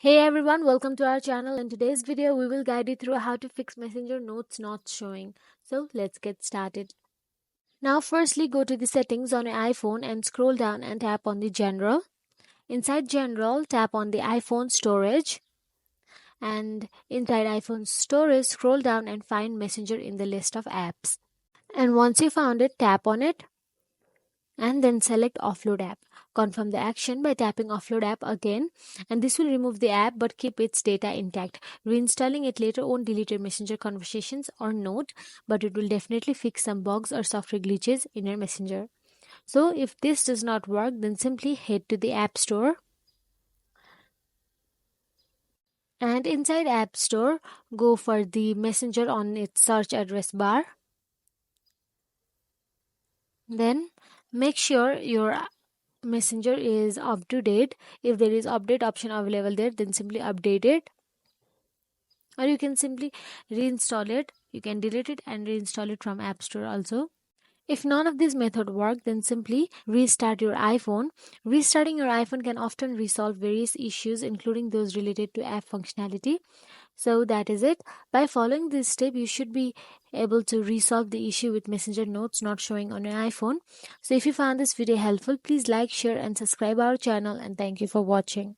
Hey everyone, welcome to our channel. In today's video, we will guide you through how to fix Messenger notes not showing. So let's get started. Now firstly go to the settings on your iPhone and scroll down and tap on the General. Inside General, tap on the iPhone Storage, and inside iPhone Storage, scroll down and find Messenger in the list of apps. And once you found it, tap on it and then select offload app. Confirm the action by tapping offload app again, and this will remove the app but keep its data intact. Reinstalling it later won't delete your Messenger conversations or note, but it will definitely fix some bugs or software glitches in your Messenger. So if this does not work, then simply head to the App Store, and inside App Store go for the Messenger on its search address bar. Then make sure your Messenger is up to date. If there is update option available there, then simply update it, or you can simply reinstall it. You can delete it and reinstall it from App Store also. If none of these method work, then simply restart your iPhone. Restarting your iPhone can often resolve various issues, including those related to app functionality. So that is it. By following this step, you should be able to resolve the issue with Messenger notes not showing on your iPhone. So if you found this video helpful, please like, share and subscribe our channel, and thank you for watching.